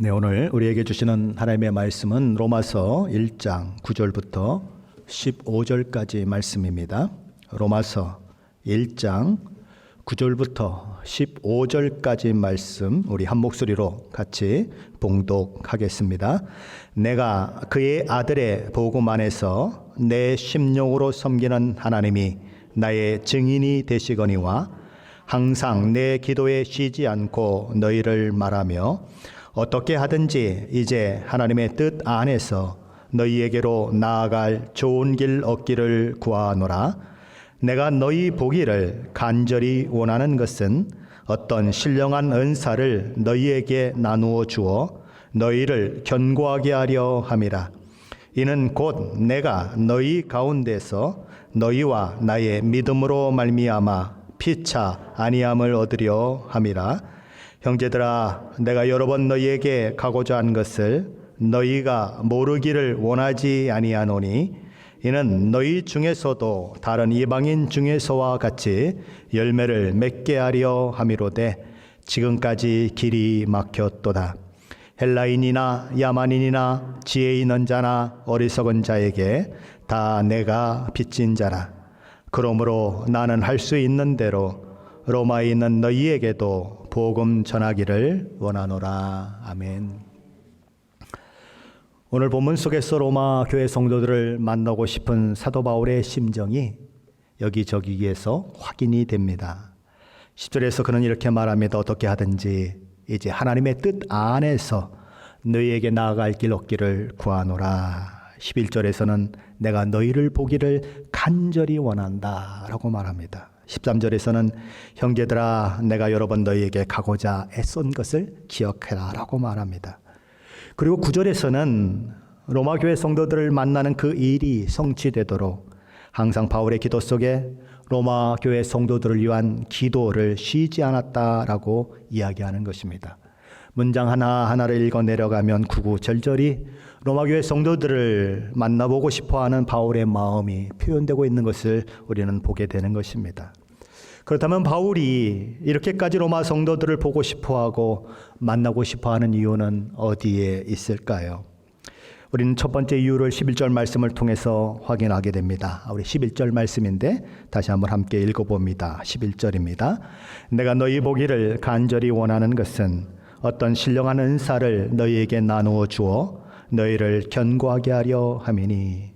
네, 오늘 우리에게 주시는 하나님의 말씀은 로마서 1장 9절부터 15절까지 말씀입니다. 로마서 1장 9절부터 15절까지 말씀 우리 한 목소리로 같이 봉독하겠습니다. 내가 그의 아들의 복음 안에서 내 심령으로 섬기는 하나님이 나의 증인이 되시거니와 항상 내 기도에 쉬지 않고 너희를 말하며 어떻게 하든지 이제 하나님의 뜻 안에서 너희에게로 나아갈 좋은 길 얻기를 구하노라. 내가 너희 보기를 간절히 원하는 것은 어떤 신령한 은사를 너희에게 나누어 주어 너희를 견고하게 하려 함이라. 이는 곧 내가 너희 가운데서 너희와 나의 믿음으로 말미암아 피차 아니함을 얻으려 함이라. 형제들아, 내가 여러 번 너희에게 가고자 한 것을 너희가 모르기를 원하지 아니하노니 이는 너희 중에서도 다른 이방인 중에서와 같이 열매를 맺게 하려 함이로되 지금까지 길이 막혔도다. 헬라인이나 야만인이나 지혜 있는 자나 어리석은 자에게 다 내가 빚진 자라. 그러므로 나는 할 수 있는 대로 로마에 있는 너희에게도 복음 전하기를 원하노라. 아멘. 오늘 본문 속에서 로마 교회 성도들을 만나고 싶은 사도 바울의 심정이 여기저기에서 확인이 됩니다. 10절에서 그는 이렇게 말합니다. 어떻게 하든지 이제 하나님의 뜻 안에서 너희에게 나아갈 길 얻기를 구하노라. 11절에서는 내가 너희를 보기를 간절히 원한다 라고 말합니다. 13절에서는 형제들아, 내가 여러 번 너희에게 가고자 애쓴 것을 기억해라 라고 말합니다. 그리고 9절에서는 로마 교회 성도들을 만나는 그 일이 성취되도록 항상 바울의 기도 속에 로마 교회 성도들을 위한 기도를 쉬지 않았다라고 이야기하는 것입니다. 문장 하나하나를 읽어 내려가면 구구절절히 로마 교회 성도들을 만나보고 싶어하는 바울의 마음이 표현되고 있는 것을 우리는 보게 되는 것입니다. 그렇다면 바울이 이렇게까지 로마 성도들을 보고 싶어하고 만나고 싶어하는 이유는 어디에 있을까요? 우리는 첫 번째 이유를 11절 말씀을 통해서 확인하게 됩니다. 우리 11절 말씀인데 다시 한번 함께 읽어봅니다. 11절입니다. 내가 너희 보기를 간절히 원하는 것은 어떤 신령한 은사를 너희에게 나누어 주어 너희를 견고하게 하려 함이니.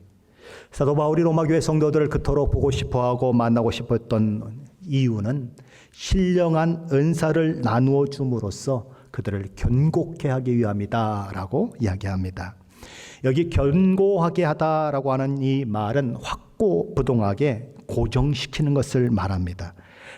사도 바울이 로마 교회 성도들을 그토록 보고 싶어하고 만나고 싶었던 이유는 신령한 은사를 나누어 줌으로써 그들을 견고케 하기 위함이다 라고 이야기합니다. 여기 견고하게 하다라고 하는 이 말은 확고부동하게 고정시키는 것을 말합니다.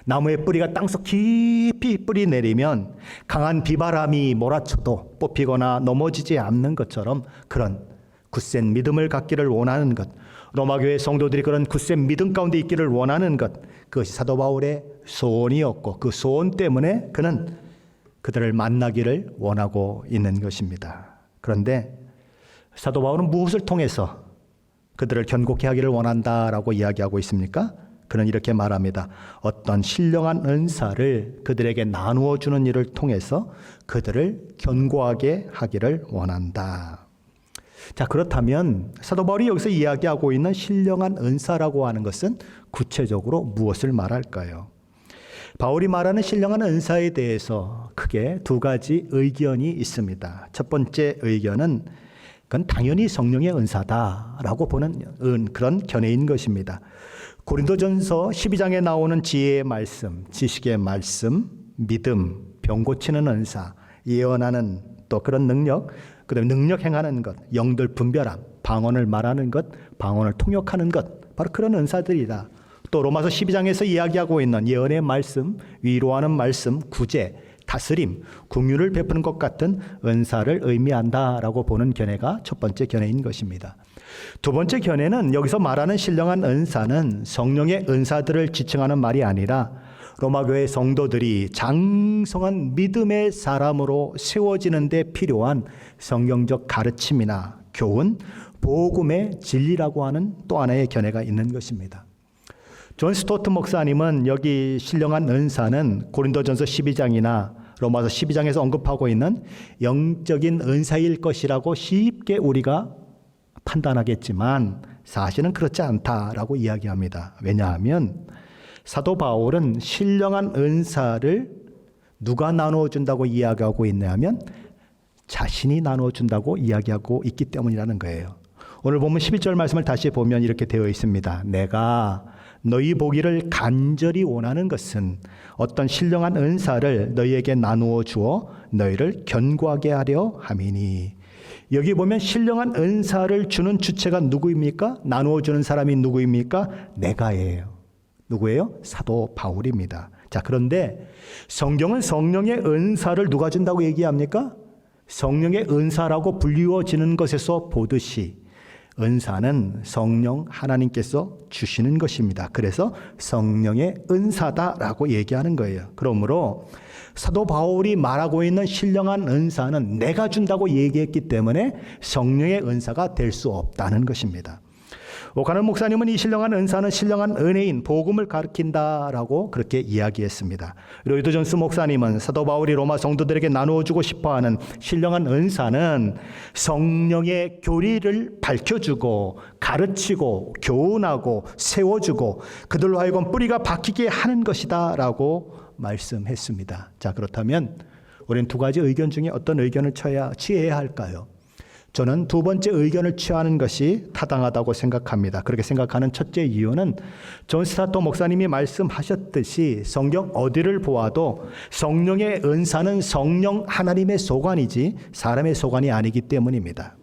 나무의 뿌리가 땅속 깊이 뿌리 내리면 강한 비바람이 몰아쳐도 뽑히거나 넘어지지 않는 것처럼 그런 굳센 믿음을 갖기를 원하는 것, 로마 교회 성도들이 그런 굳센 믿음 가운데 있기를 원하는 것, 그것이 사도 바울의 소원이었고 그 소원 때문에 그는 그들을 만나기를 원하고 있는 것입니다. 그런데 사도 바울은 무엇을 통해서 그들을 견고케 하기를 원한다라고 이야기하고 있습니까? 그는 이렇게 말합니다. 어떤 신령한 은사를 그들에게 나누어 주는 일을 통해서 그들을 견고하게 하기를 원한다. 자, 그렇다면 사도 바울이 여기서 이야기하고 있는 신령한 은사라고 하는 것은 구체적으로 무엇을 말할까요? 바울이 말하는 신령한 은사에 대해서 크게 두 가지 의견이 있습니다. 첫 번째 의견은 그건 당연히 성령의 은사다라고 보는 그런 견해인 것입니다. 고린도전서 12장에 나오는 지혜의 말씀, 지식의 말씀, 믿음, 병 고치는 은사, 예언하는 또 그런 능력, 그다음에 능력 행하는 것, 영들 분별함, 방언을 말하는 것, 방언을 통역하는 것, 바로 그런 은사들이다. 또 로마서 12장에서 이야기하고 있는 예언의 말씀, 위로하는 말씀, 구제, 다스림, 긍휼을 베푸는 것 같은 은사를 의미한다라고 보는 견해가 첫 번째 견해인 것입니다. 두 번째 견해는 여기서 말하는 신령한 은사는 성령의 은사들을 지칭하는 말이 아니라 로마 교회 성도들이 장성한 믿음의 사람으로 세워지는 데 필요한 성경적 가르침이나 교훈, 복음의 진리라고 하는 또 하나의 견해가 있는 것입니다. 존 스토트 목사님은 여기 신령한 은사는 고린도전서 12장이나 로마서 12장에서 언급하고 있는 영적인 은사일 것이라고 쉽게 우리가 판단하겠지만 사실은 그렇지 않다라고 이야기합니다. 왜냐하면 사도 바울은 신령한 은사를 누가 나누어준다고 이야기하고 있냐면 자신이 나누어준다고 이야기하고 있기 때문이라는 거예요. 오늘 보면 11절 말씀을 다시 보면 이렇게 되어 있습니다. 내가 너희 보기를 간절히 원하는 것은 어떤 신령한 은사를 너희에게 나누어 주어 너희를 견고하게 하려 함이니. 여기 보면 신령한 은사를 주는 주체가 누구입니까? 나누어 주는 사람이 누구입니까? 내가예요. 누구예요? 사도 바울입니다. 자, 그런데 성경은 성령의 은사를 누가 준다고 얘기합니까? 성령의 은사라고 불리워지는 것에서 보듯이 은사는 성령 하나님께서 주시는 것입니다. 그래서 성령의 은사다라고 얘기하는 거예요. 그러므로 사도 바울이 말하고 있는 신령한 은사는 내가 준다고 얘기했기 때문에 성령의 은사가 될 수 없다는 것입니다. 오카는 목사님은 이 신령한 은사는 신령한 은혜인 복음을 가리킨다라고 그렇게 이야기했습니다. 로이드 존스 목사님은 사도 바울이 로마 성도들에게 나누어주고 싶어하는 신령한 은사는 성령의 교리를 밝혀주고 가르치고 교훈하고 세워주고 그들로 하여금 뿌리가 박히게 하는 것이다 라고 말씀했습니다. 자, 그렇다면 우리는 두 가지 의견 중에 어떤 의견을 취해야 할까요? 저는 두 번째 의견을 취하는 것이 타당하다고 생각합니다. 그렇게 생각하는 첫째 이유는 존 스타토 목사님이 말씀하셨듯이 성경 어디를 보아도 성령의 은사는 성령 하나님의 소관이지 사람의 소관이 아니기 때문입니다.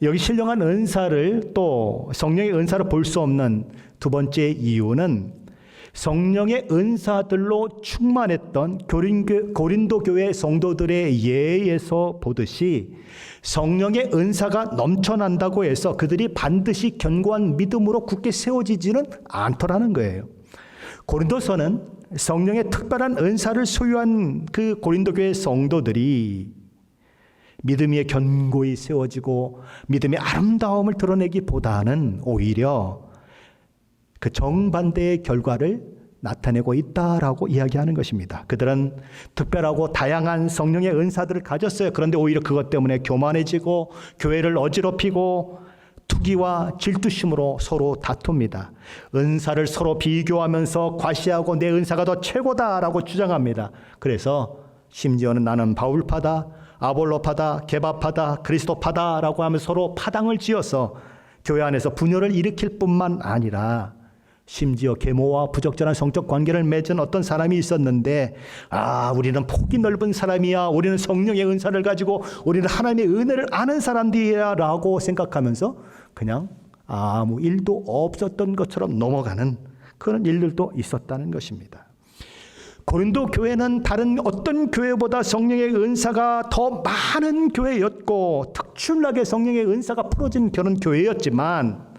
여기 신령한 은사를 또 성령의 은사를 볼 수 없는 두 번째 이유는 성령의 은사들로 충만했던 고린도 교회 성도들의 예에서 보듯이 성령의 은사가 넘쳐난다고 해서 그들이 반드시 견고한 믿음으로 굳게 세워지지는 않더라는 거예요. 고린도서는 성령의 특별한 은사를 소유한 그 고린도 교회 성도들이 믿음 위에 견고히 세워지고 믿음의 아름다움을 드러내기보다는 오히려 그 정반대의 결과를 나타내고 있다라고 이야기하는 것입니다. 그들은 특별하고 다양한 성령의 은사들을 가졌어요. 그런데 오히려 그것 때문에 교만해지고 교회를 어지럽히고 투기와 질투심으로 서로 다툽니다. 은사를 서로 비교하면서 과시하고 내 은사가 더 최고다라고 주장합니다. 그래서 심지어는 나는 바울파다, 아볼로파다, 게바파다, 그리스도파다라고 하며 서로 파당을 지어서 교회 안에서 분열을 일으킬 뿐만 아니라 심지어 계모와 부적절한 성적 관계를 맺은 어떤 사람이 있었는데 우리는 폭이 넓은 사람이야, 우리는 성령의 은사를 가지고 우리는 하나님의 은혜를 아는 사람들이야 라고 생각하면서 그냥 아무 일도 없었던 것처럼 넘어가는 그런 일들도 있었다는 것입니다. 고린도 교회는 다른 어떤 교회보다 성령의 은사가 더 많은 교회였고 특출나게 성령의 은사가 풀어진 그런 교회였지만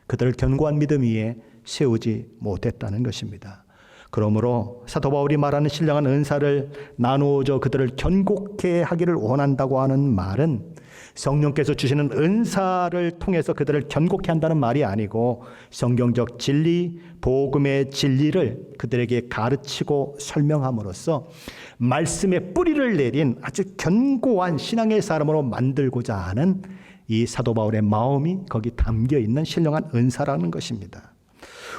그들을 견고한 믿음 위에 세우지 못했다는 것입니다. 그러므로 사도 바울이 말하는 신령한 은사를 나누어줘 그들을 견고케 하기를 원한다고 하는 말은 성령께서 주시는 은사를 통해서 그들을 견고케 한다는 말이 아니고 성경적 진리, 복음의 진리를 그들에게 가르치고 설명함으로써 말씀의 뿌리를 내린 아주 견고한 신앙의 사람으로 만들고자 하는 이 사도 바울의 마음이 거기 담겨 있는 신령한 은사라는 것입니다.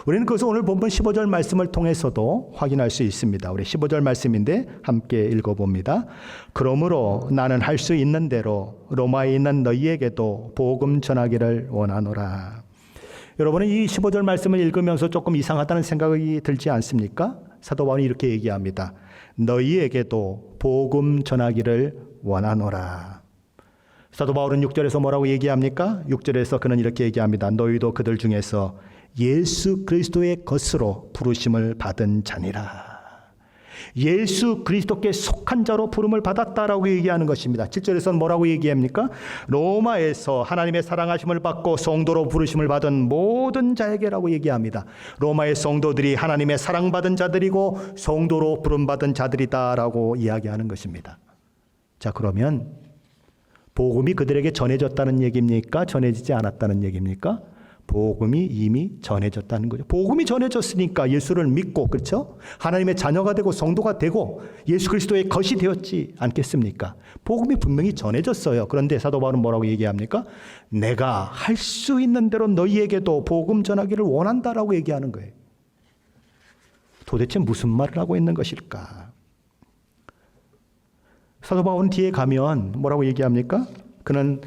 우리는 그것을 오늘 본문 15절 말씀을 통해서도 확인할 수 있습니다. 우리 15절 말씀인데 함께 읽어봅니다. 그러므로 나는 할 수 있는 대로 로마에 있는 너희에게도 복음 전하기를 원하노라. 여러분은 이 15절 말씀을 읽으면서 조금 이상하다는 생각이 들지 않습니까? 사도 바울이 이렇게 얘기합니다. 너희에게도 복음 전하기를 원하노라. 사도 바울은 6절에서 뭐라고 얘기합니까? 6절에서 그는 이렇게 얘기합니다. 너희도 그들 중에서 예수 그리스도의 것으로 부르심을 받은 자니라. 예수 그리스도께 속한 자로 부름을 받았다라고 얘기하는 것입니다. 7절에서는 뭐라고 얘기합니까? 로마에서 하나님의 사랑하심을 받고 성도로 부르심을 받은 모든 자에게라고 얘기합니다. 로마의 성도들이 하나님의 사랑받은 자들이고 성도로 부름받은 자들이다라고 이야기하는 것입니다. 자, 그러면 복음이 그들에게 전해졌다는 얘기입니까? 전해지지 않았다는 얘기입니까? 복음이 이미 전해졌다는 거죠. 복음이 전해졌으니까 예수를 믿고, 그렇죠? 하나님의 자녀가 되고 성도가 되고 예수 그리스도의 것이 되었지 않겠습니까? 복음이 분명히 전해졌어요. 그런데 사도 바울은 뭐라고 얘기합니까? 내가 할 수 있는 대로 너희에게도 복음 전하기를 원한다라고 얘기하는 거예요. 도대체 무슨 말을 하고 있는 것일까? 사도 바울은 뒤에 가면 뭐라고 얘기합니까? 그는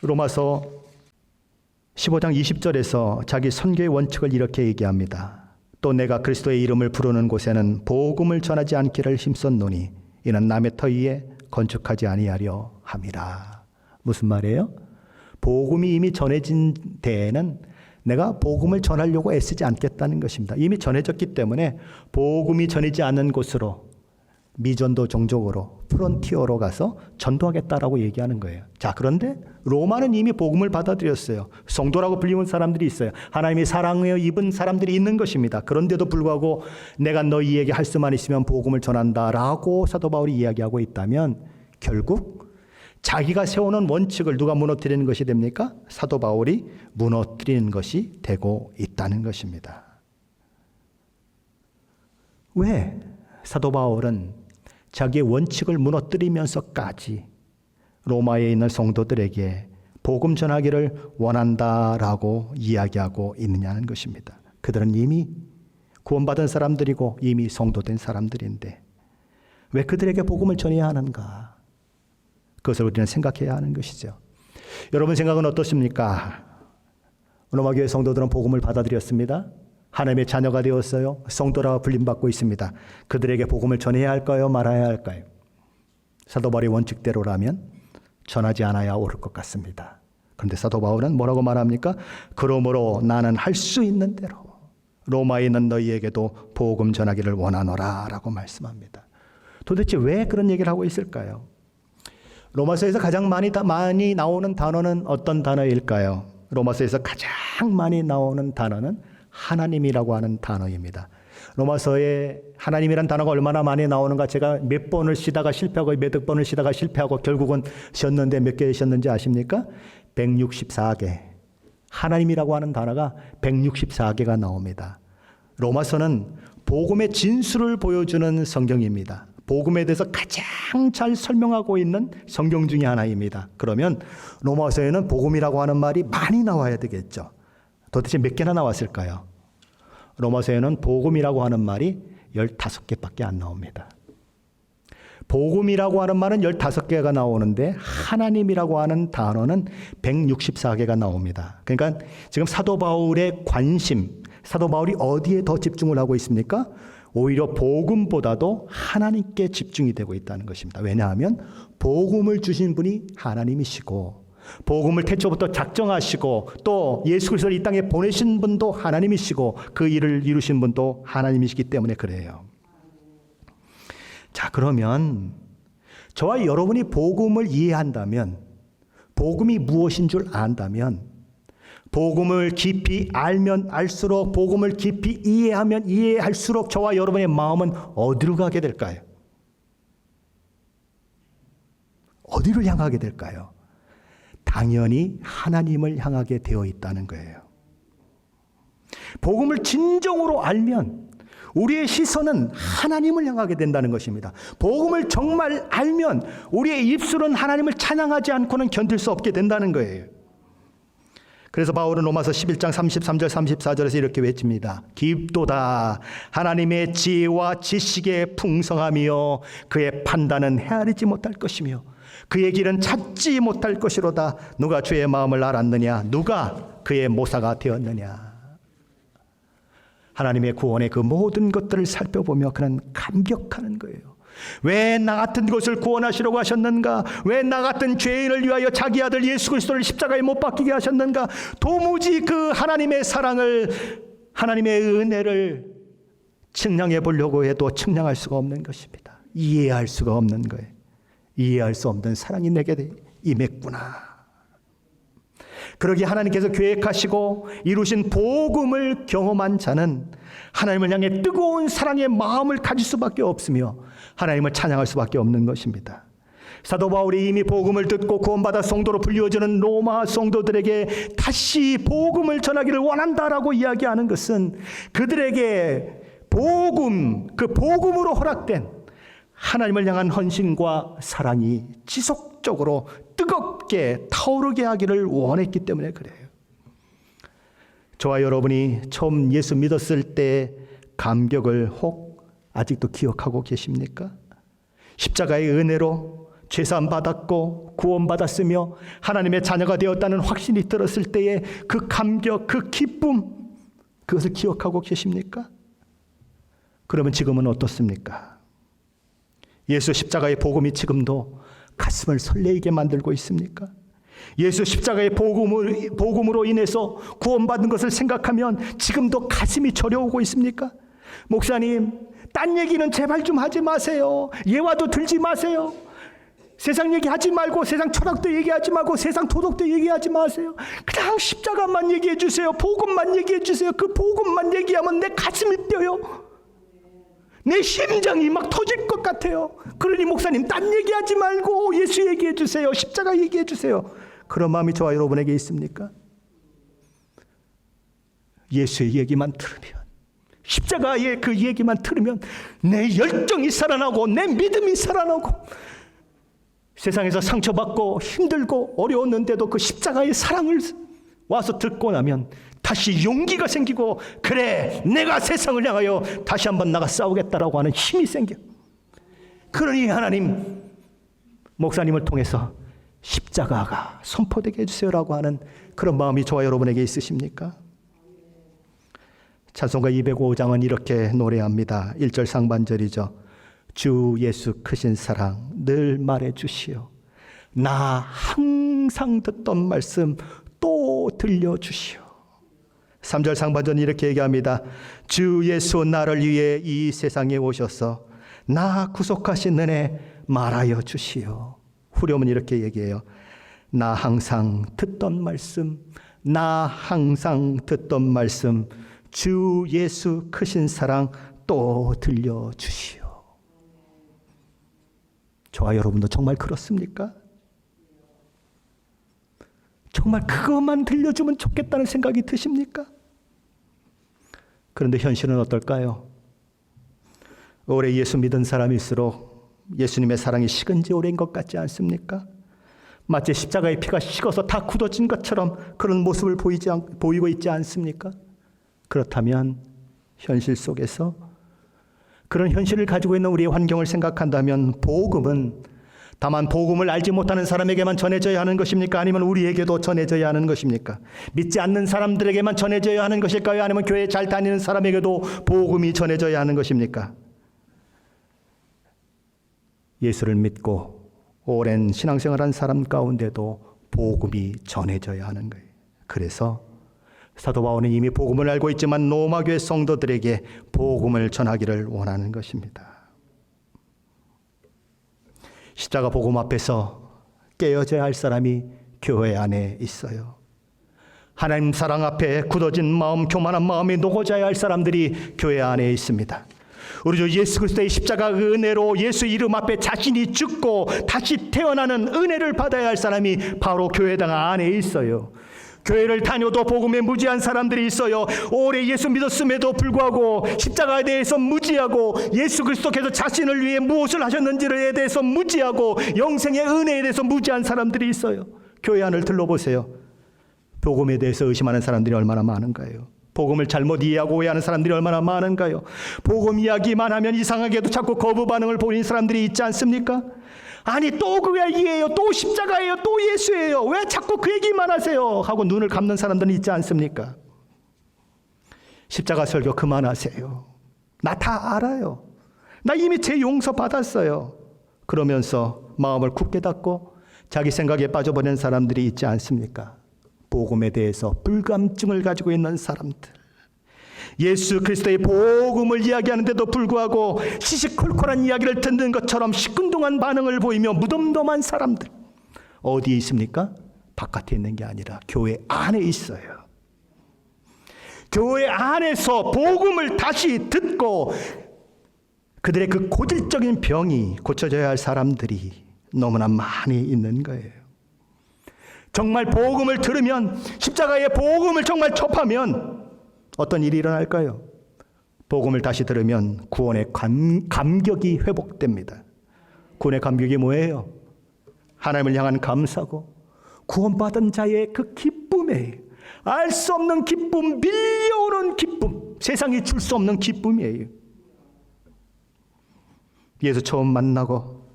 로마서 15장 20절에서 자기 선교의 원칙을 이렇게 얘기합니다. 또 내가 그리스도의 이름을 부르는 곳에는 복음을 전하지 않기를 힘썼노니 이는 남의 터 위에 건축하지 아니하려 함이라. 무슨 말이에요? 복음이 이미 전해진 데에는 내가 복음을 전하려고 애쓰지 않겠다는 것입니다. 이미 전해졌기 때문에 복음이 전해지지 않는 곳으로 미전도 종족으로 프론티어로 가서 전도하겠다라고 얘기하는 거예요. 자, 그런데 로마는 이미 복음을 받아들였어요. 성도라고 불리는 사람들이 있어요. 하나님이 사랑하여 입은 사람들이 있는 것입니다. 그런데도 불구하고 내가 너희에게 할 수만 있으면 복음을 전한다라고 사도 바울이 이야기하고 있다면 결국 자기가 세우는 원칙을 누가 무너뜨리는 것이 됩니까? 사도 바울이 무너뜨리는 것이 되고 있다는 것입니다. 왜 사도 바울은 자기의 원칙을 무너뜨리면서까지 로마에 있는 성도들에게 복음 전하기를 원한다라고 이야기하고 있느냐는 것입니다. 그들은 이미 구원받은 사람들이고 이미 성도된 사람들인데 왜 그들에게 복음을 전해야 하는가? 그것을 우리는 생각해야 하는 것이죠. 여러분 생각은 어떠십니까? 로마교회 성도들은 복음을 받아들였습니다. 하나님의 자녀가 되었어요. 성도라 불림받고 있습니다. 그들에게 복음을 전해야 할까요? 말아야 할까요? 사도 바울의 원칙대로라면 전하지 않아야 옳을 것 같습니다. 그런데 사도 바울은 뭐라고 말합니까? 그러므로 나는 할 수 있는 대로 로마에 있는 너희에게도 복음 전하기를 원하노라 라고 말씀합니다. 도대체 왜 그런 얘기를 하고 있을까요? 로마서에서 가장 많이 나오는 단어는 어떤 단어일까요? 로마서에서 가장 많이 나오는 단어는 하나님이라고 하는 단어입니다. 로마서에 하나님이란 단어가 얼마나 많이 나오는가 제가 몇 번을 쉬다가 실패하고 몇 번을 쉬다가 실패하고 결국은 쉬었는데 몇 개 쉬었는지 아십니까? 164개. 하나님이라고 하는 단어가 164개가 나옵니다. 로마서는 복음의 진수를 보여주는 성경입니다. 복음에 대해서 가장 잘 설명하고 있는 성경 중에 하나입니다. 그러면 로마서에는 복음이라고 하는 말이 많이 나와야 되겠죠. 도대체 몇 개나 나왔을까요? 로마서에는 복음이라고 하는 말이 15개밖에 안 나옵니다. 복음이라고 하는 말은 15개가 나오는데 하나님이라고 하는 단어는 164개가 나옵니다. 그러니까 지금 사도 바울의 관심, 사도 바울이 어디에 더 집중을 하고 있습니까? 오히려 복음보다도 하나님께 집중이 되고 있다는 것입니다. 왜냐하면 복음을 주신 분이 하나님이시고 복음을 태초부터 작정하시고 또 예수 그리스도를 이 땅에 보내신 분도 하나님이시고 그 일을 이루신 분도 하나님이시기 때문에 그래요. 자, 그러면 저와 여러분이 복음을 이해한다면, 복음이 무엇인 줄 안다면, 복음을 깊이 알면 알수록, 복음을 깊이 이해하면 이해할수록 저와 여러분의 마음은 어디로 가게 될까요? 어디로 향하게 될까요? 당연히 하나님을 향하게 되어 있다는 거예요. 복음을 진정으로 알면 우리의 시선은 하나님을 향하게 된다는 것입니다. 복음을 정말 알면 우리의 입술은 하나님을 찬양하지 않고는 견딜 수 없게 된다는 거예요. 그래서 바울은 로마서 11장 33절 34절에서 이렇게 외칩니다. 깊도다 하나님의 지혜와 지식의 풍성함이요 그의 판단은 헤아리지 못할 것이며 그의 길은 찾지 못할 것이로다. 누가 주의 마음을 알았느냐? 누가 그의 모사가 되었느냐? 하나님의 구원의 그 모든 것들을 살펴보며 그는 감격하는 거예요. 왜 나 같은 것을 구원하시려고 하셨는가? 왜 나 같은 죄인을 위하여 자기 아들 예수 그리스도를 십자가에 못 박히게 하셨는가? 도무지 그 하나님의 사랑을, 하나님의 은혜를 측량해 보려고 해도 측량할 수가 없는 것입니다. 이해할 수가 없는 거예요. 이해할 수 없는 사랑이 내게 임했구나. 그러기에 하나님께서 계획하시고 이루신 복음을 경험한 자는 하나님을 향해 뜨거운 사랑의 마음을 가질 수밖에 없으며 하나님을 찬양할 수밖에 없는 것입니다. 사도 바울이 이미 복음을 듣고 구원받아 성도로 불리워지는 로마 성도들에게 다시 복음을 전하기를 원한다라고 이야기하는 것은 그들에게 복음, 그 복음으로 허락된 하나님을 향한 헌신과 사랑이 지속적으로 뜨겁게 타오르게 하기를 원했기 때문에 그래요. 저와 여러분이 처음 예수 믿었을 때 감격을 혹 아직도 기억하고 계십니까? 십자가의 은혜로 죄사함 받았고 구원받았으며 하나님의 자녀가 되었다는 확신이 들었을 때의 그 감격, 그 기쁨, 그것을 기억하고 계십니까? 그러면 지금은 어떻습니까? 예수 십자가의 복음이 지금도 가슴을 설레이게 만들고 있습니까? 예수 십자가의 복음으로 인해서 구원받은 것을 생각하면 지금도 가슴이 저려오고 있습니까? 목사님, 딴 얘기는 제발 좀 하지 마세요. 예화도 들지 마세요. 세상 얘기하지 말고 세상 철학도 얘기하지 말고 세상 도덕도 얘기하지 마세요. 그냥 십자가만 얘기해 주세요. 복음만 얘기해 주세요. 그 복음만 얘기하면 내 가슴이 뛰어요. 내 심장이 막 터질 것 같아요. 그러니 목사님, 딴 얘기하지 말고 예수 얘기해 주세요. 십자가 얘기해 주세요. 그런 마음이 저와 여러분에게 있습니까? 예수의 얘기만 들으면, 십자가의 그 얘기만 들으면 내 열정이 살아나고 내 믿음이 살아나고, 세상에서 상처받고 힘들고 어려웠는데도 그 십자가의 사랑을 와서 듣고 나면 다시 용기가 생기고, 그래, 내가 세상을 향하여 다시 한번 나가 싸우겠다라고 하는 힘이 생겨. 그러니 하나님, 목사님을 통해서 십자가가 선포되게 해주세요라고 하는 그런 마음이 저와 여러분에게 있으십니까? 찬송가 205장은 이렇게 노래합니다. 1절 상반절이죠. 주 예수 크신 사랑 늘 말해주시오. 나 항상 듣던 말씀 또 들려주시오. 3절 상반절은 이렇게 얘기합니다. 주 예수 나를 위해 이 세상에 오셔서 나 구속하신 은혜 말하여 주시오. 후렴은 이렇게 얘기해요. 나 항상 듣던 말씀, 나 항상 듣던 말씀, 주 예수 크신 사랑 또 들려주시오. 저와 여러분도 정말 그렇습니까? 정말 그것만 들려주면 좋겠다는 생각이 드십니까? 그런데 현실은 어떨까요? 오래 예수 믿은 사람일수록 예수님의 사랑이 식은 지 오래인 것 같지 않습니까? 마치 십자가의 피가 식어서 다 굳어진 것처럼 그런 모습을 보이고 있지 않습니까? 그렇다면 현실 속에서 그런 현실을 가지고 있는 우리의 환경을 생각한다면 복음은 다만 복음을 알지 못하는 사람에게만 전해져야 하는 것입니까? 아니면 우리에게도 전해져야 하는 것입니까? 믿지 않는 사람들에게만 전해져야 하는 것일까요? 아니면 교회 잘 다니는 사람에게도 복음이 전해져야 하는 것입니까? 예수를 믿고 오랜 신앙생활한 사람 가운데도 복음이 전해져야 하는 거예요. 그래서 사도 바울은 이미 복음을 알고 있지만 로마 교회 성도들에게 복음을 전하기를 원하는 것입니다. 십자가 복음 앞에서 깨어져야 할 사람이 교회 안에 있어요. 하나님 사랑 앞에 굳어진 마음, 교만한 마음이 녹아져야 할 사람들이 교회 안에 있습니다. 우리 주 예수 그리스도의 십자가 은혜로 예수 이름 앞에 자신이 죽고 다시 태어나는 은혜를 받아야 할 사람이 바로 교회당 안에 있어요. 교회를 다녀도 복음에 무지한 사람들이 있어요. 오래 예수 믿었음에도 불구하고 십자가에 대해서 무지하고 예수 그리스도께서 자신을 위해 무엇을 하셨는지에 대해서 무지하고 영생의 은혜에 대해서 무지한 사람들이 있어요. 교회 안을 둘러보세요. 복음에 대해서 의심하는 사람들이 얼마나 많은가요? 복음을 잘못 이해하고 오해하는 사람들이 얼마나 많은가요? 복음 이야기만 하면 이상하게도 자꾸 거부 반응을 보이는 사람들이 있지 않습니까? 아니 또 그 얘기예요. 또 십자가예요. 또 예수예요. 왜 자꾸 그 얘기만 하세요? 하고 눈을 감는 사람들은 있지 않습니까? 십자가 설교 그만하세요. 나 다 알아요. 나 이미 제 용서 받았어요. 그러면서 마음을 굳게 닫고 자기 생각에 빠져버리는 사람들이 있지 않습니까? 복음에 대해서 불감증을 가지고 있는 사람들, 예수 그리스도의 복음을 이야기하는데도 불구하고 시시콜콜한 이야기를 듣는 것처럼 시큰둥한 반응을 보이며 무덤덤한 사람들 어디에 있습니까? 바깥에 있는 게 아니라 교회 안에 있어요. 교회 안에서 복음을 다시 듣고 그들의 그 고질적인 병이 고쳐져야 할 사람들이 너무나 많이 있는 거예요. 정말 복음을 들으면, 십자가의 복음을 정말 접하면 어떤 일이 일어날까요? 복음을 다시 들으면 구원의 감격이 회복됩니다. 구원의 감격이 뭐예요? 하나님을 향한 감사고 구원받은 자의 그 기쁨이에요. 알 수 없는 기쁨, 밀려오는 기쁨, 세상이 줄 수 없는 기쁨이에요. 예수 처음 만나고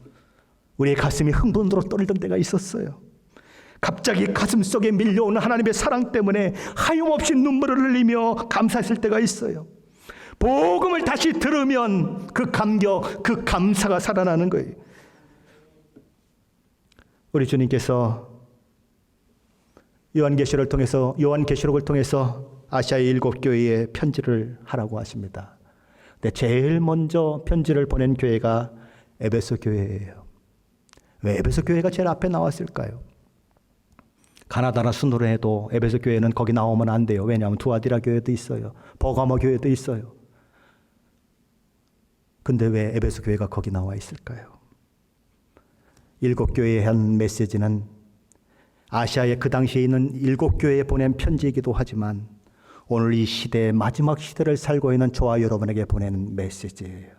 우리의 가슴이 흥분으로 떨리던 때가 있었어요. 갑자기 가슴 속에 밀려오는 하나님의 사랑 때문에 하염없이 눈물을 흘리며 감사했을 때가 있어요. 복음을 다시 들으면 그 감격, 그 감사가 살아나는 거예요. 우리 주님께서 요한계시록을 통해서 아시아의 7교회에 편지를 하라고 하십니다. 근데 제일 먼저 편지를 보낸 교회가 에베소 교회예요. 왜 에베소 교회가 제일 앞에 나왔을까요? 가나다나 순으로 해도 에베소 교회는 거기 나오면 안 돼요. 왜냐하면 두아디라 교회도 있어요. 버가모 교회도 있어요. 근데 왜 에베소 교회가 거기 나와 있을까요? 7교회에 한 메시지는 아시아의 그 당시에 있는 7교회에 보낸 편지이기도 하지만 오늘 이 시대의 마지막 시대를 살고 있는 저와 여러분에게 보내는 메시지예요.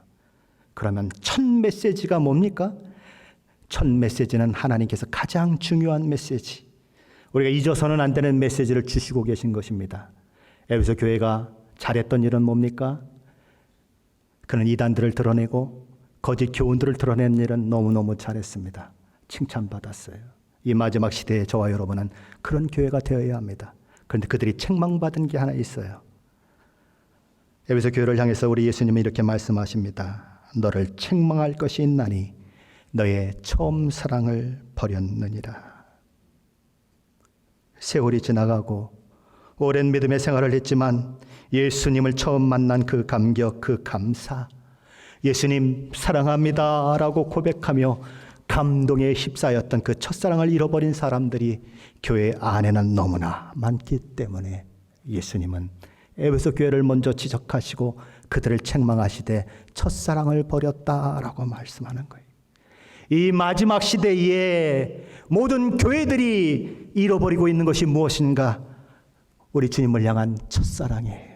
그러면 첫 메시지가 뭡니까? 첫 메시지는 하나님께서 가장 중요한 메시지, 우리가 잊어서는 안 되는 메시지를 주시고 계신 것입니다. 에베소 교회가 잘했던 일은 뭡니까? 그는 이단들을 드러내고 거짓 교훈들을 드러낸 일은 너무너무 잘했습니다. 칭찬받았어요. 이 마지막 시대에 저와 여러분은 그런 교회가 되어야 합니다. 그런데 그들이 책망받은 게 하나 있어요. 에베소 교회를 향해서 우리 예수님이 이렇게 말씀하십니다. 너를 책망할 것이 있나니 너의 처음 사랑을 버렸느니라. 세월이 지나가고 오랜 믿음의 생활을 했지만 예수님을 처음 만난 그 감격, 그 감사, 예수님 사랑합니다 라고 고백하며 감동에 휩싸였던 그 첫사랑을 잃어버린 사람들이 교회 안에는 너무나 많기 때문에 예수님은 에베소 교회를 먼저 지적하시고 그들을 책망하시되 첫사랑을 버렸다라고 말씀하는 거예요. 이 마지막 시대에 모든 교회들이 잃어버리고 있는 것이 무엇인가? 우리 주님을 향한 첫사랑이에요.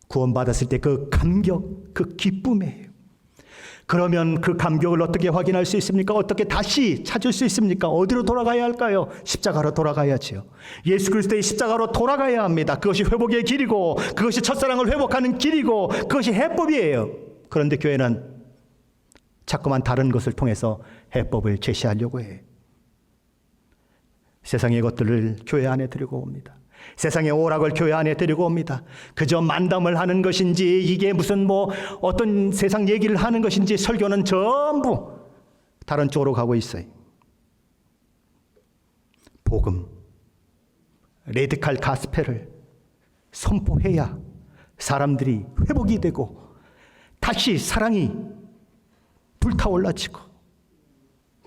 구원받았을 때 그 감격, 그 기쁨이에요. 그러면 그 감격을 어떻게 확인할 수 있습니까? 어떻게 다시 찾을 수 있습니까? 어디로 돌아가야 할까요? 십자가로 돌아가야지요. 예수 그리스도의 십자가로 돌아가야 합니다. 그것이 회복의 길이고 그것이 첫사랑을 회복하는 길이고 그것이 해법이에요. 그런데 교회는 자꾸만 다른 것을 통해서 해법을 제시하려고 해요. 세상의 것들을 교회 안에 들이고 옵니다. 세상의 오락을 교회 안에 데리고 옵니다. 그저 만담을 하는 것인지 이게 무슨 어떤 세상 얘기를 하는 것인지 설교는 전부 다른 쪽으로 가고 있어요. 복음, 레디칼 가스펠을 선포해야 사람들이 회복이 되고 다시 사랑이 불타올라지고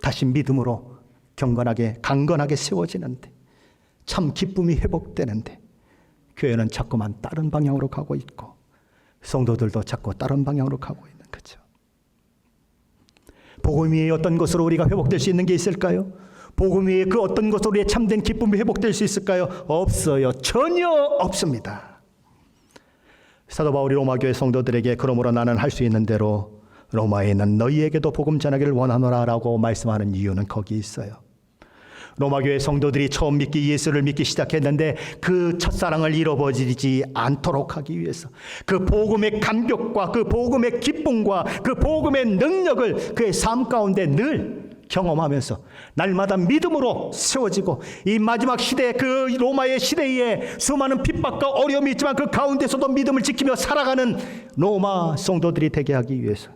다시 믿음으로 강건하게 세워지는데 참 기쁨이 회복되는데 교회는 자꾸만 다른 방향으로 가고 있고 성도들도 자꾸 다른 방향으로 가고 있는 거죠. 복음 위에 어떤 것으로 우리가 회복될 수 있는 게 있을까요? 복음 위에 그 어떤 것으로 우리의 참된 기쁨이 회복될 수 있을까요? 없어요. 전혀 없습니다. 사도 바울이 로마 교회 성도들에게 그러므로 나는 할 수 있는 대로 로마에 있는 너희에게도 복음 전하기를 원하노라 라고 말씀하는 이유는 거기 있어요. 로마 교회 성도들이 처음 예수를 믿기 시작했는데 그 첫사랑을 잃어버리지 않도록 하기 위해서 그 복음의 감격과 그 복음의 기쁨과 그 복음의 능력을 그의 삶 가운데 늘 경험하면서 날마다 믿음으로 세워지고 이 마지막 시대 그 로마의 시대에 수많은 핍박과 어려움이 있지만 그 가운데서도 믿음을 지키며 살아가는 로마 성도들이 되게 하기 위해서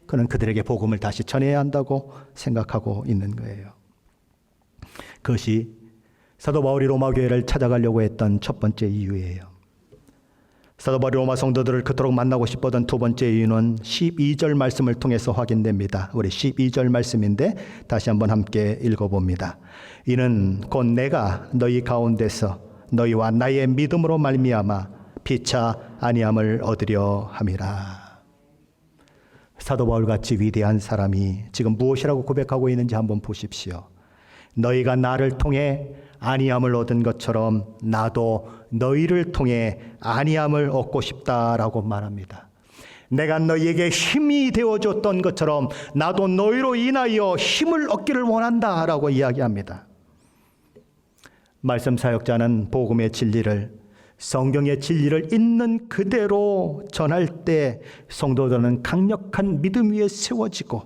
그는 그들에게 복음을 다시 전해야 한다고 생각하고 있는 거예요. 그것이 사도 바울이 로마 교회를 찾아가려고 했던 첫 번째 이유예요. 사도 바울이 로마 성도들을 그토록 만나고 싶었던 두 번째 이유는 12절 말씀을 통해서 확인됩니다. 우리 12절 말씀인데 다시 한번 함께 읽어봅니다. 이는 곧 내가 너희 가운데서 너희와 나의 믿음으로 말미암아 피차 아니함을 얻으려 함이라. 사도 바울같이 위대한 사람이 지금 무엇이라고 고백하고 있는지 한번 보십시오. 너희가 나를 통해 안위함을 얻은 것처럼 나도 너희를 통해 안위함을 얻고 싶다라고 말합니다. 내가 너희에게 힘이 되어줬던 것처럼 나도 너희로 인하여 힘을 얻기를 원한다라고 이야기합니다. 말씀 사역자는 복음의 진리를, 성경의 진리를 있는 그대로 전할 때 성도들은 강력한 믿음 위에 세워지고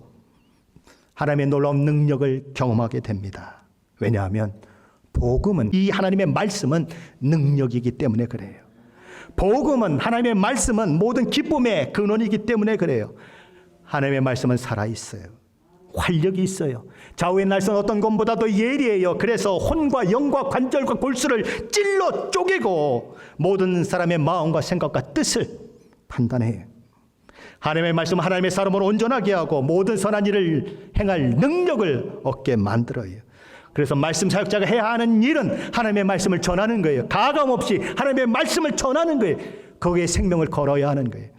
하나님의 놀라운 능력을 경험하게 됩니다. 왜냐하면 복음은, 이 하나님의 말씀은 능력이기 때문에 그래요. 복음은, 하나님의 말씀은 모든 기쁨의 근원이기 때문에 그래요. 하나님의 말씀은 살아있어요. 활력이 있어요. 좌우의 날선 어떤 것보다도 예리해요. 그래서 혼과 영과 관절과 골수를 찔러 쪼개고 모든 사람의 마음과 생각과 뜻을 판단해요. 하나님의 말씀은 하나님의 사람을 온전하게 하고 모든 선한 일을 행할 능력을 얻게 만들어요. 그래서 말씀 사역자가 해야 하는 일은 하나님의 말씀을 전하는 거예요. 가감 없이 하나님의 말씀을 전하는 거예요. 거기에 생명을 걸어야 하는 거예요.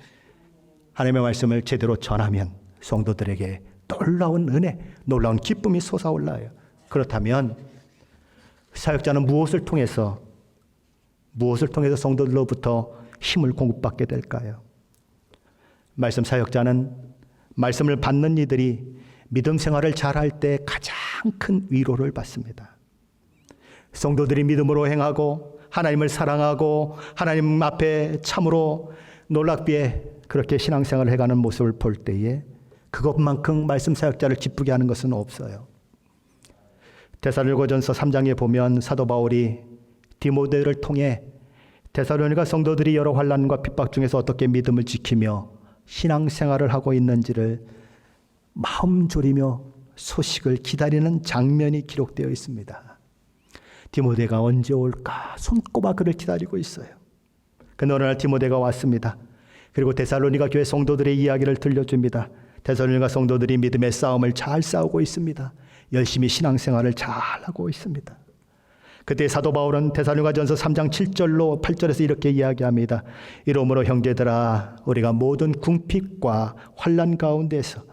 하나님의 말씀을 제대로 전하면 성도들에게 놀라운 은혜, 놀라운 기쁨이 솟아올라요. 그렇다면 사역자는 무엇을 통해서 성도들로부터 힘을 공급받게 될까요? 말씀 사역자는 말씀을 받는 이들이 믿음 생활을 잘할 때 가장 큰 위로를 받습니다. 성도들이 믿음으로 행하고 하나님을 사랑하고 하나님 앞에 참으로 놀랍게 그렇게 신앙생활을 해가는 모습을 볼 때에 그것만큼 말씀 사역자를 기쁘게 하는 것은 없어요. 데살로니가전서 3장에 보면 사도 바울이 디모데를 통해 데살로니가 성도들이 여러 환난과 핍박 중에서 어떻게 믿음을 지키며 신앙생활을 하고 있는지를 마음 졸이며 소식을 기다리는 장면이 기록되어 있습니다. 디모데가 언제 올까 손꼽아 그를 기다리고 있어요. 그런데 어느 날 디모데가 왔습니다. 그리고 데살로니가 교회 성도들의 이야기를 들려줍니다. 데살로니가 성도들이 믿음의 싸움을 잘 싸우고 있습니다. 열심히 신앙생활을 잘하고 있습니다. 그때 사도 바울은 데살로니가전서 3장 7절로 8절에서 이렇게 이야기합니다. 이러므로 형제들아 우리가 모든 궁핍과 환난 가운데서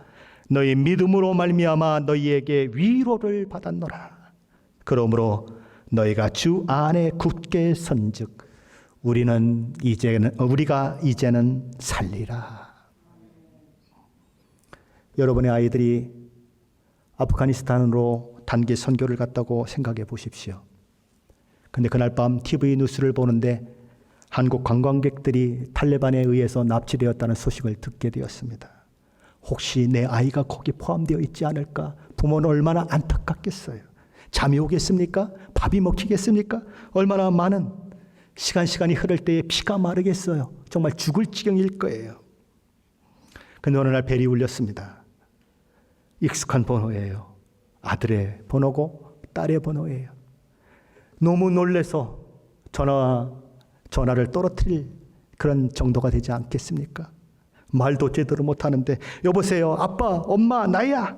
너희 믿음으로 말미암아 너희에게 위로를 받았노라. 그러므로 너희가 주 안에 굳게 선즉 우리가 이제는 살리라. 여러분의 아이들이 아프가니스탄으로 단기 선교를 갔다고 생각해 보십시오. 근데 그날 밤 TV 뉴스를 보는데 한국 관광객들이 탈레반에 의해서 납치되었다는 소식을 듣게 되었습니다. 혹시 내 아이가 거기 포함되어 있지 않을까? 부모는 얼마나 안타깝겠어요. 잠이 오겠습니까? 밥이 먹히겠습니까? 얼마나 많은 시간이 흐를 때에 피가 마르겠어요. 정말 죽을 지경일 거예요. 근데 어느 날 벨이 울렸습니다. 익숙한 번호예요. 아들의 번호고 딸의 번호예요. 너무 놀라서 전화를 떨어뜨릴 그런 정도가 되지 않겠습니까? 말도 제대로 못하는데 여보세요, 아빠, 엄마, 나야.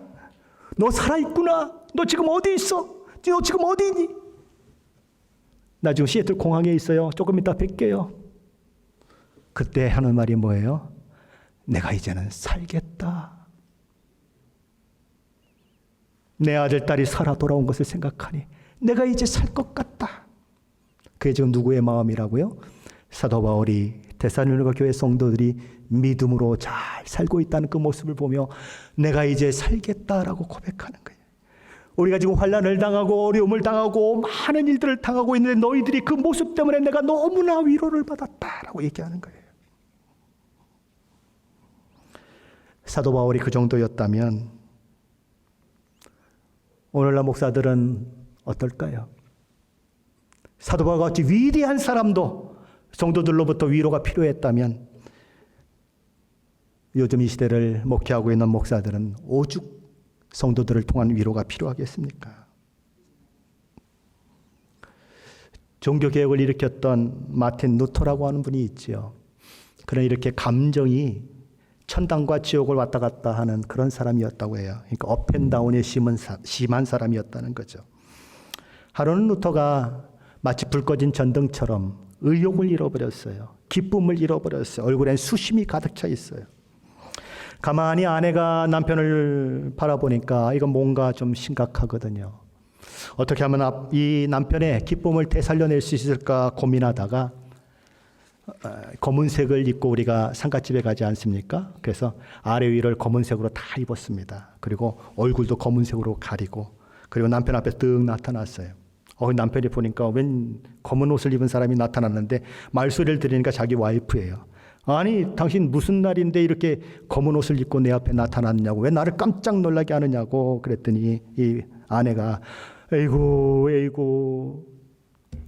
너 살아있구나. 너 지금 어디 있어? 너 지금 어디 있니? 나 지금 시애틀 공항에 있어요. 조금 이따 뵐게요. 그때 하는 말이 뭐예요? 내가 이제는 살겠다. 내 아들, 딸이 살아 돌아온 것을 생각하니 내가 이제 살 것 같다. 그게 지금 누구의 마음이라고요? 사도 바울이 데살로니가 교회 성도들이 믿음으로 잘 살고 있다는 그 모습을 보며 내가 이제 살겠다라고 고백하는 거예요. 우리가 지금 환난을 당하고 어려움을 당하고 많은 일들을 당하고 있는데 너희들이 그 모습 때문에 내가 너무나 위로를 받았다라고 얘기하는 거예요. 사도 바울이 그 정도였다면 오늘날 목사들은 어떨까요? 사도 바울과 같이 위대한 사람도 성도들로부터 위로가 필요했다면 요즘 이 시대를 목회하고 있는 목사들은 오죽 성도들을 통한 위로가 필요하겠습니까? 종교개혁을 일으켰던 마틴 루터라고 하는 분이 있지요. 그는 이렇게 감정이 천당과 지옥을 왔다 갔다 하는 그런 사람이었다고 해요. 그러니까 업앤다운이 심한 사람이었다는 거죠. 하루는 루터가 마치 불 꺼진 전등처럼 의욕을 잃어버렸어요. 기쁨을 잃어버렸어요. 얼굴엔 수심이 가득 차 있어요. 가만히 아내가 남편을 바라보니까 이건 뭔가 좀 심각하거든요. 어떻게 하면 이 남편의 기쁨을 되살려낼 수 있을까 고민하다가 검은색을 입고 우리가 상갓집에 가지 않습니까? 그래서 아래 위를 검은색으로 다 입었습니다. 그리고 얼굴도 검은색으로 가리고, 그리고 남편 앞에 뜩 나타났어요. 남편이 보니까 웬 검은 옷을 입은 사람이 나타났는데 말소리를 들으니까 자기 와이프예요. 아니, 당신 무슨 날인데 이렇게 검은 옷을 입고 내 앞에 나타났냐고, 왜 나를 깜짝 놀라게 하느냐고 그랬더니 이 아내가 에이구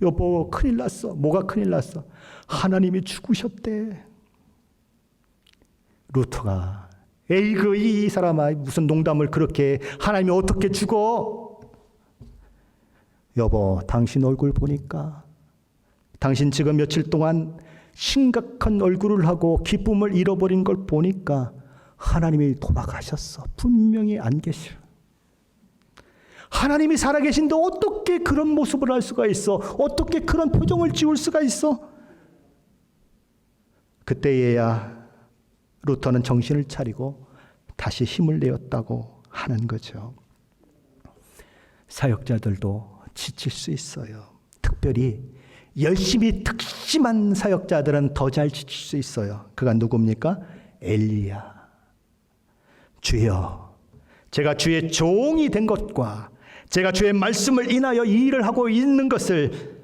여보, 큰일 났어. 뭐가 큰일 났어? 하나님이 죽으셨대. 루터가 에이그 이 사람아, 무슨 농담을 그렇게 해. 하나님이 어떻게 죽어? 여보, 당신 얼굴 보니까 당신 지금 며칠 동안 심각한 얼굴을 하고 기쁨을 잃어버린 걸 보니까 하나님이 돌아가셨어. 분명히 안 계셔. 하나님이 살아계신데 어떻게 그런 모습을 할 수가 있어? 어떻게 그런 표정을 지을 수가 있어? 그때에야 루터는 정신을 차리고 다시 힘을 내었다고 하는 거죠. 사역자들도 지칠 수 있어요. 특별히 열심히 특심한 사역자들은 더 잘 지칠 수 있어요. 그가 누굽니까? 엘리야. 주여, 제가 주의 종이 된 것과 제가 주의 말씀을 인하여 이 일을 하고 있는 것을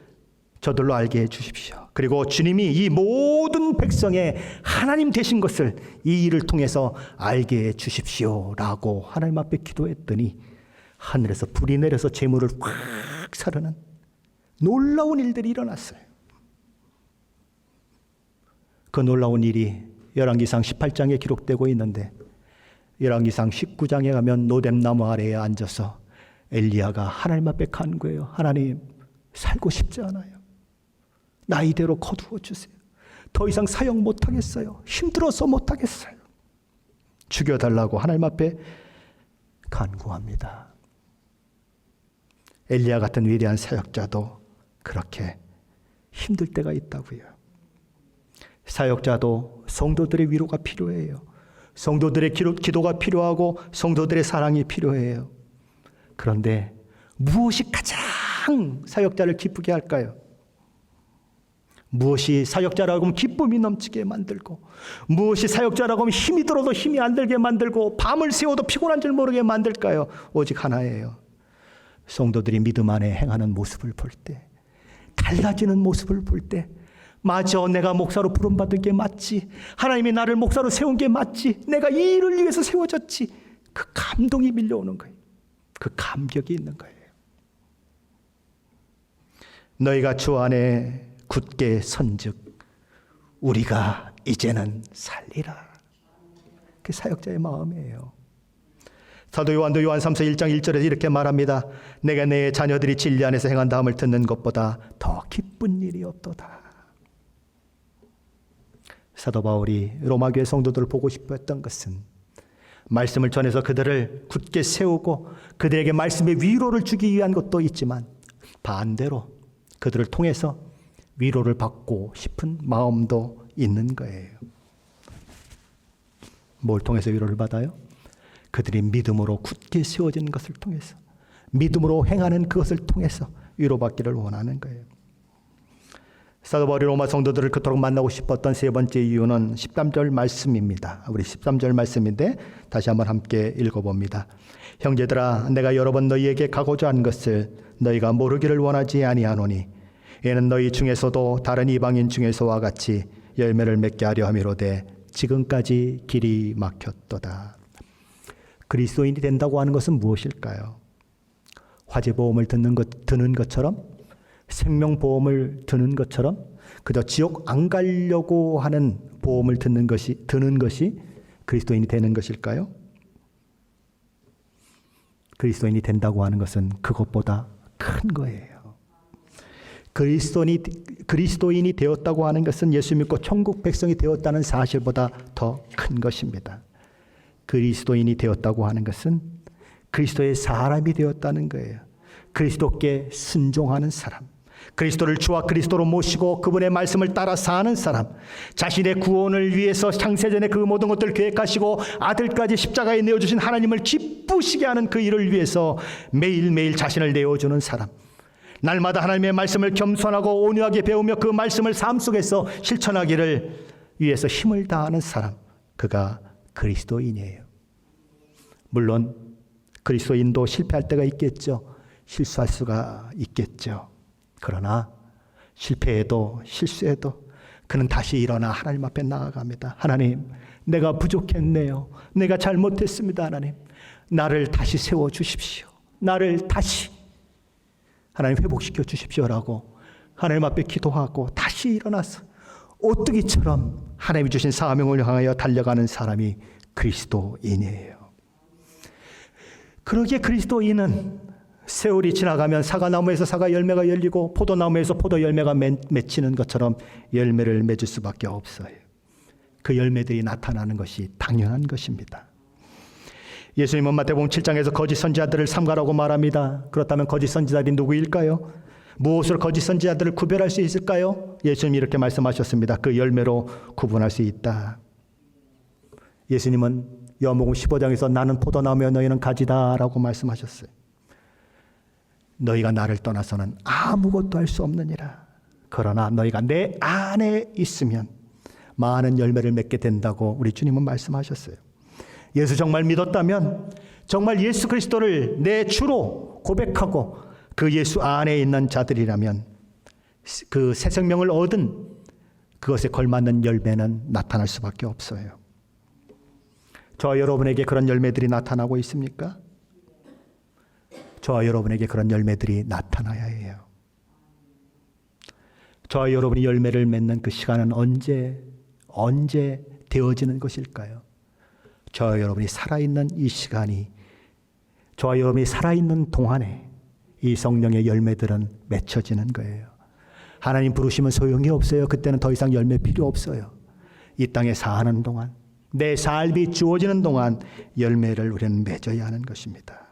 저들로 알게 해 주십시오. 그리고 주님이 이 모든 백성의 하나님 되신 것을 이 일을 통해서 알게 해 주십시오 라고 하나님 앞에 기도했더니 하늘에서 불이 내려서 재물을 확 사르는 놀라운 일들이 일어났어요. 그 놀라운 일이 열왕기상 18장에 기록되고 있는데, 열왕기상 19장에 가면 노뎀나무 아래에 앉아서 엘리야가 하나님 앞에 간구해요. 하나님, 살고 싶지 않아요. 나이대로 거두어 주세요. 더 이상 사역 못하겠어요. 힘들어서 못하겠어요. 죽여달라고 하나님 앞에 간구합니다. 엘리야 같은 위대한 사역자도 그렇게 힘들 때가 있다고요. 사역자도 성도들의 위로가 필요해요. 성도들의 기도가 필요하고 성도들의 사랑이 필요해요. 그런데 무엇이 가장 사역자를 기쁘게 할까요? 무엇이 사역자라고 하면 기쁨이 넘치게 만들고, 무엇이 사역자라고 하면 힘이 들어도 힘이 안 들게 만들고, 밤을 새워도 피곤한 줄 모르게 만들까요? 오직 하나예요. 성도들이 믿음 안에 행하는 모습을 볼 때, 달라지는 모습을 볼 때, 맞아, 내가 목사로 부름받은 게 맞지, 하나님이 나를 목사로 세운 게 맞지, 내가 이 일을 위해서 세워졌지, 그 감동이 밀려오는 거예요. 그 감격이 있는 거예요. 너희가 주 안에 굳게 선즉 우리가 이제는 살리라. 그게 사역자의 마음이에요. 사도 요한도 요한 3서 1장 1절에서 이렇게 말합니다. 내가 내 자녀들이 진리 안에서 행한다함을 듣는 것보다 더 기쁜 일이 없도다. 사도 바울이 로마 교회 성도들을 보고 싶어 했던 것은 말씀을 전해서 그들을 굳게 세우고 그들에게 말씀의 위로를 주기 위한 것도 있지만, 반대로 그들을 통해서 위로를 받고 싶은 마음도 있는 거예요. 뭘 통해서 위로를 받아요? 그들이 믿음으로 굳게 세워진 것을 통해서, 믿음으로 행하는 그것을 통해서 위로받기를 원하는 거예요. 사도 바울이 로마 성도들을 그토록 만나고 싶었던 세 번째 이유는 13절 말씀입니다. 우리 13절 말씀인데 다시 한번 함께 읽어봅니다. 형제들아, 내가 여러 번 너희에게 가고자 한 것을 너희가 모르기를 원하지 아니하노니, 이는 너희 중에서도 다른 이방인 중에서와 같이 열매를 맺게 하려 함이로되 지금까지 길이 막혔도다. 그리스도인이 된다고 하는 것은 무엇일까요? 화재보험을 드는 것처럼, 생명보험을 드는 것처럼 그저 지옥 안 가려고 하는 보험을 드는 것이 그리스도인이 되는 것일까요? 그리스도인이 된다고 하는 것은 그것보다 큰 거예요. 그리스도인이 되었다고 하는 것은 예수 믿고 천국 백성이 되었다는 사실보다 더 큰 것입니다. 그리스도인이 되었다고 하는 것은 그리스도의 사람이 되었다는 거예요. 그리스도께 순종하는 사람, 그리스도를 주와 그리스도로 모시고 그분의 말씀을 따라 사는 사람, 자신의 구원을 위해서 창세전에 그 모든 것들을 계획하시고 아들까지 십자가에 내어주신 하나님을 기쁘시게 하는 그 일을 위해서 매일매일 자신을 내어주는 사람, 날마다 하나님의 말씀을 겸손하고 온유하게 배우며 그 말씀을 삶 속에서 실천하기를 위해서 힘을 다하는 사람, 그가 그리스도인이에요. 물론 그리스도인도 실패할 때가 있겠죠. 실수할 수가 있겠죠. 그러나 실패해도 실수해도 그는 다시 일어나 하나님 앞에 나아갑니다. 하나님, 내가 부족했네요. 내가 잘못했습니다. 하나님, 나를 다시 세워주십시오. 나를 다시 하나님 회복시켜 주십시오라고 하나님 앞에 기도하고 다시 일어나서 오뚜기처럼 하나님이 주신 사명을 향하여 달려가는 사람이 그리스도인이에요. 그러기에 그리스도인은 세월이 지나가면 사과나무에서 사과 열매가 열리고 포도나무에서 포도 열매가 맺히는 것처럼 열매를 맺을 수밖에 없어요. 그 열매들이 나타나는 것이 당연한 것입니다. 예수님은 마태복음 7장에서 거짓 선지자들을 삼가라고 말합니다. 그렇다면 거짓 선지자들이 누구일까요? 무엇으로 거짓 선지자들을 구별할 수 있을까요? 예수님이 이렇게 말씀하셨습니다. 그 열매로 구분할 수 있다. 예수님은 요한복음 15장에서 나는 포도나무여 너희는 가지다 라고 말씀하셨어요. 너희가 나를 떠나서는 아무것도 할 수 없느니라. 그러나 너희가 내 안에 있으면 많은 열매를 맺게 된다고 우리 주님은 말씀하셨어요. 예수 정말 믿었다면, 정말 예수 그리스도를 내 주로 고백하고 그 예수 안에 있는 자들이라면 그 새 생명을 얻은 그것에 걸맞는 열매는 나타날 수밖에 없어요. 저와 여러분에게 그런 열매들이 나타나고 있습니까? 저와 여러분에게 그런 열매들이 나타나야 해요. 저와 여러분이 열매를 맺는 그 시간은 언제 되어지는 것일까요? 저와 여러분이 살아있는 이 시간이, 저와 여러분이 살아있는 동안에 이 성령의 열매들은 맺혀지는 거예요. 하나님 부르시면 소용이 없어요. 그때는 더 이상 열매 필요 없어요. 이 땅에 사는 동안, 내 삶이 주어지는 동안 열매를 우리는 맺어야 하는 것입니다.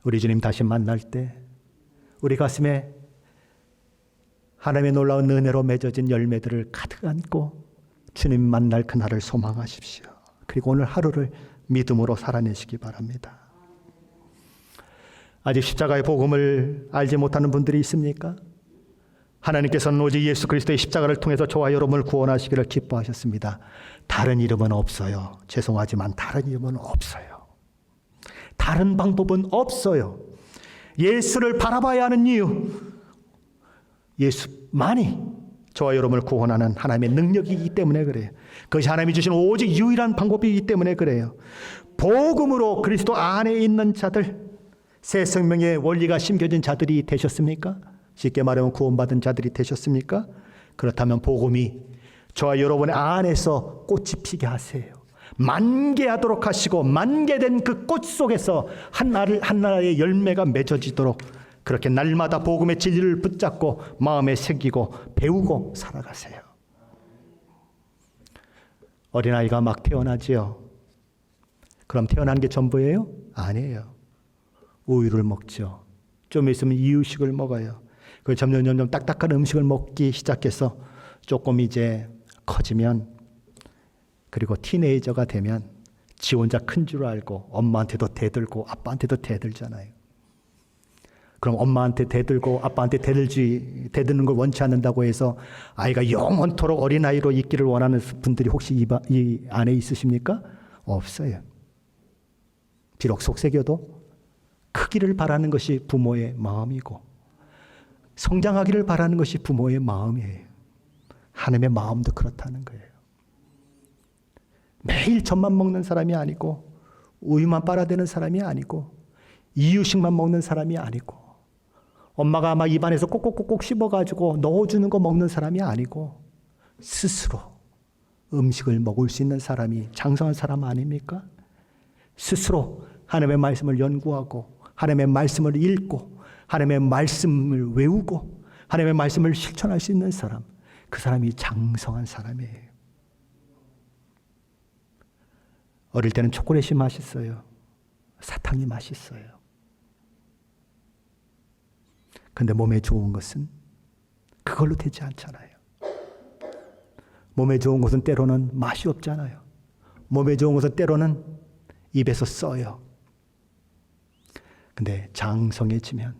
우리 주님 다시 만날 때 우리 가슴에 하나님의 놀라운 은혜로 맺어진 열매들을 가득 안고 주님 만날 그날을 소망하십시오. 그리고 오늘 하루를 믿음으로 살아내시기 바랍니다. 아직 십자가의 복음을 알지 못하는 분들이 있습니까? 하나님께서는 오직 예수 그리스도의 십자가를 통해서 저와 여러분을 구원하시기를 기뻐하셨습니다. 다른 이름은 없어요. 죄송하지만 다른 이름은 없어요. 다른 방법은 없어요. 예수를 바라봐야 하는 이유, 예수만이 저와 여러분을 구원하는 하나님의 능력이기 때문에 그래요. 그것이 하나님이 주신 오직 유일한 방법이기 때문에 그래요. 복음으로 그리스도 안에 있는 자들, 새 생명의 원리가 심겨진 자들이 되셨습니까? 쉽게 말하면 구원받은 자들이 되셨습니까? 그렇다면 복음이 저와 여러분의 안에서 꽃이 피게 하세요. 만개하도록 하시고 만개된 그 꽃 속에서 한나라의 열매가 맺어지도록 그렇게 날마다 복음의 진리를 붙잡고 마음에 새기고 배우고 살아가세요. 어린아이가 막 태어나지요. 그럼 태어난 게 전부예요? 아니에요. 우유를 먹죠. 좀 있으면 이유식을 먹어요. 그 점점 딱딱한 음식을 먹기 시작해서 조금 이제 커지면, 그리고 티네이저가 되면 지 혼자 큰 줄 알고 엄마한테도 대들고 아빠한테도 대들잖아요. 그럼 엄마한테 대들고 아빠한테 대드는 걸 원치 않는다고 해서 아이가 영원토록 어린아이로 있기를 원하는 분들이 혹시 이 안에 있으십니까? 없어요. 비록 속삭여도 크기를 바라는 것이 부모의 마음이고 성장하기를 바라는 것이 부모의 마음이에요. 하나님의 마음도 그렇다는 거예요. 매일 젖만 먹는 사람이 아니고 우유만 빨아대는 사람이 아니고 이유식만 먹는 사람이 아니고 엄마가 막 입안에서 꼭꼭꼭꼭 씹어가지고 넣어주는 거 먹는 사람이 아니고 스스로 음식을 먹을 수 있는 사람이 장성한 사람 아닙니까? 스스로 하나님의 말씀을 연구하고 하나님의 말씀을 읽고 하나님의 말씀을 외우고 하나님의 말씀을 실천할 수 있는 사람, 그 사람이 장성한 사람이에요. 어릴 때는 초콜릿이 맛있어요. 사탕이 맛있어요. 근데 몸에 좋은 것은 그걸로 되지 않잖아요. 몸에 좋은 것은 때로는 맛이 없잖아요. 몸에 좋은 것은 때로는 입에서 써요. 근데 장성해지면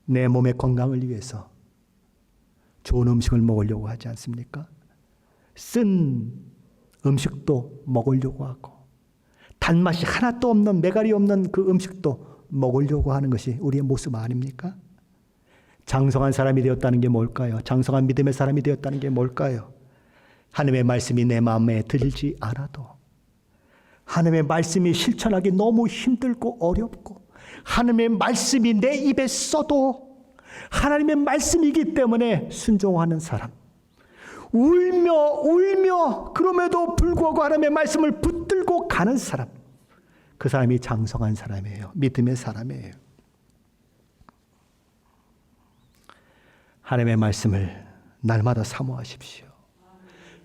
내 몸의 건강을 위해서 좋은 음식을 먹으려고 하지 않습니까? 쓴 음식도 먹으려고 하고 단맛이 하나도 없는 매갈이 없는 그 음식도 먹으려고 하는 것이 우리의 모습 아닙니까? 장성한 사람이 되었다는 게 뭘까요? 장성한 믿음의 사람이 되었다는 게 뭘까요? 하나님의 말씀이 내 마음에 들지 않아도, 하나님의 말씀이 실천하기 너무 힘들고 어렵고, 하나님의 말씀이 내 입에 써도 하나님의 말씀이기 때문에 순종하는 사람, 울며 그럼에도 불구하고 하나님의 말씀을 붙들고 가는 사람, 그 사람이 장성한 사람이에요. 믿음의 사람이에요. 하나님의 말씀을 날마다 사모하십시오.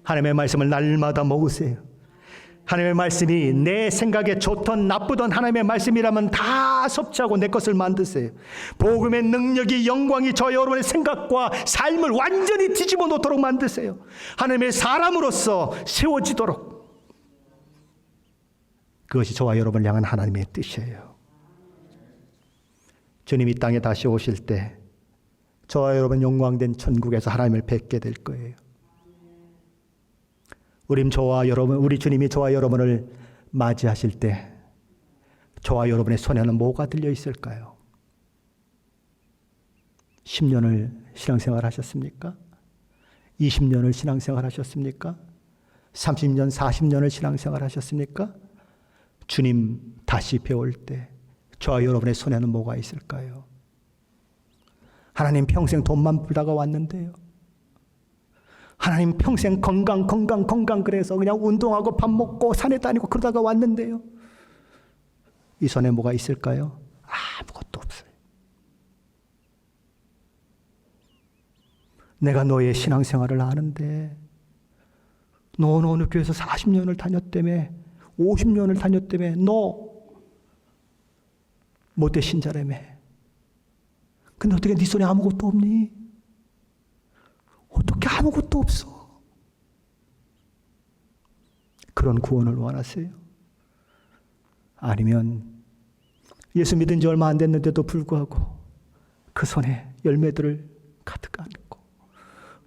하나님의 말씀을 날마다 먹으세요. 하나님의 말씀이 내 생각에 좋던 나쁘던 하나님의 말씀이라면 다 섭취하고 내 것을 만드세요. 복음의 능력이, 영광이 저 여러분의 생각과 삶을 완전히 뒤집어 놓도록 만드세요. 하나님의 사람으로서 세워지도록. 그것이 저와 여러분을 향한 하나님의 뜻이에요. 주님이 땅에 다시 오실 때 저와 여러분 영광된 천국에서 하나님을 뵙게 될 거예요. 우리 주님이 저와 여러분을 맞이하실 때 저와 여러분의 손에는 뭐가 들려 있을까요? 10년을 신앙생활 하셨습니까? 20년을 신앙생활 하셨습니까? 30년, 40년을 신앙생활 하셨습니까? 주님 다시 배울 때 저와 여러분의 손에는 뭐가 있을까요? 하나님 평생 돈만 벌다가 왔는데요. 하나님 평생 건강 그래서 그냥 운동하고 밥 먹고 산에 다니고 그러다가 왔는데요. 이 손에 뭐가 있을까요? 아무것도 없어요. 내가 너의 신앙생활을 아는데 너는 어느 교회에서 40년을 다녔다며 50년을 다녔다며 너 못돼 신자라며. 근데 어떻게 네 손에 아무것도 없니? 어떻게 아무것도 없어? 그런 구원을 원하세요? 아니면 예수 믿은 지 얼마 안 됐는데도 불구하고 그 손에 열매들을 가득 안고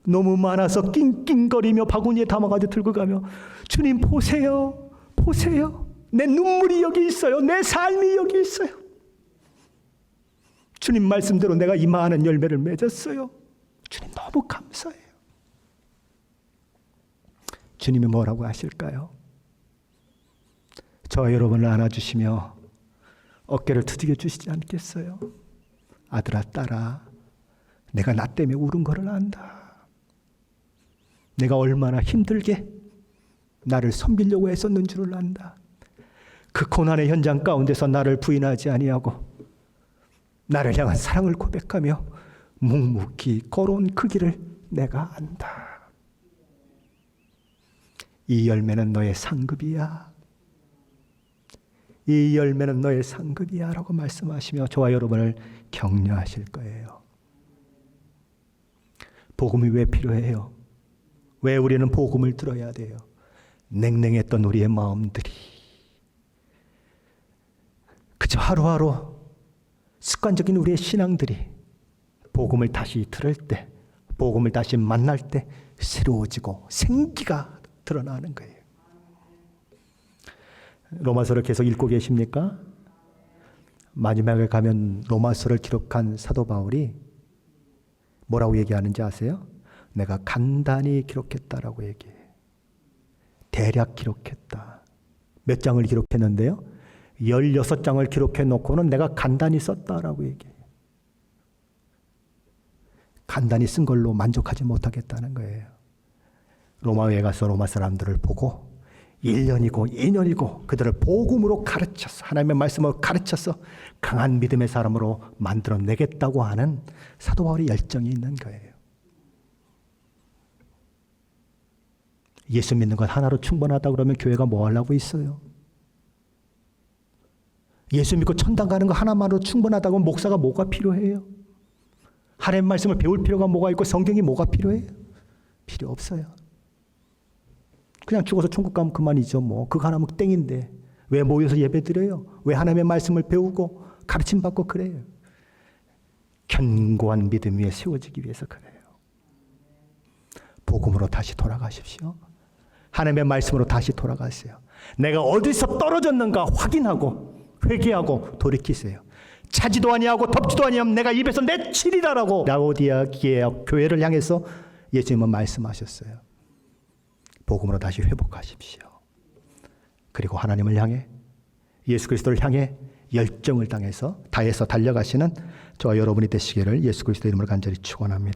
너무 많아서 낑낑거리며 바구니에 담아가지고 들고 가며 주님 보세요, 보세요. 내 눈물이 여기 있어요. 내 삶이 여기 있어요. 주님 말씀대로 내가 이 많은 열매를 맺었어요. 주님 너무 감사해요. 주님이 뭐라고 하실까요? 저와 여러분을 안아주시며 어깨를 두들겨 주시지 않겠어요? 아들아 딸아, 내가 나 때문에 울은 거를 안다. 내가 얼마나 힘들게 나를 섬기려고 애썼는 줄을 안다. 그 고난의 현장 가운데서 나를 부인하지 아니하고 나를 향한 사랑을 고백하며 묵묵히 걸어온 그 길을 내가 안다. 이 열매는 너의 상급이야. 이 열매는 너의 상급이야 라고 말씀하시며 저와 여러분을 격려하실 거예요. 복음이 왜 필요해요? 왜 우리는 복음을 들어야 돼요? 냉랭했던 우리의 마음들이 그저 하루하루 습관적인 우리의 신앙들이 복음을 다시 들을 때, 복음을 다시 만날 때 새로워지고 생기가 드러나는 거예요. 로마서를 계속 읽고 계십니까? 마지막에 가면 로마서를 기록한 사도 바울이 뭐라고 얘기하는지 아세요? 내가 간단히 기록했다라고 얘기해요. 대략 기록했다. 몇 장을 기록했는데요? 16장을 기록해 놓고는 내가 간단히 썼다라고 얘기해요. 간단히 쓴 걸로 만족하지 못하겠다는 거예요. 로마에 가서 로마 사람들을 보고 1년이고 2년이고 그들을 복음으로 가르쳐서 하나님의 말씀으로 가르쳐서 강한 믿음의 사람으로 만들어내겠다고 하는 사도 바울의 열정이 있는 거예요. 예수 믿는 것 하나로 충분하다 그러면 교회가 뭐 하려고 있어요? 예수 믿고 천당 가는 거 하나만으로 충분하다고 목사가 뭐가 필요해요? 하나님의 말씀을 배울 필요가 뭐가 있고 성경이 뭐가 필요해요? 필요 없어요. 그냥 죽어서 천국 가면 그만이죠. 뭐 그거 하나면 땡인데 왜 모여서 예배드려요? 왜 하나님의 말씀을 배우고 가르침받고 그래요? 견고한 믿음 위에 세워지기 위해서 그래요. 복음으로 다시 돌아가십시오. 하나님의 말씀으로 다시 돌아가세요. 내가 어디서 떨어졌는가 확인하고 회개하고 돌이키세요. 차지도 아니하고 덮지도 아니하면 내가 입에서 내치리라라고 라오디아 교회를 향해서 예수님은 말씀하셨어요. 복음으로 다시 회복하십시오. 그리고 하나님을 향해 예수 그리스도를 향해 열정을 다해서 달려가시는 저와 여러분이 되시기를 예수 그리스도 이름으로 간절히 축원합니다.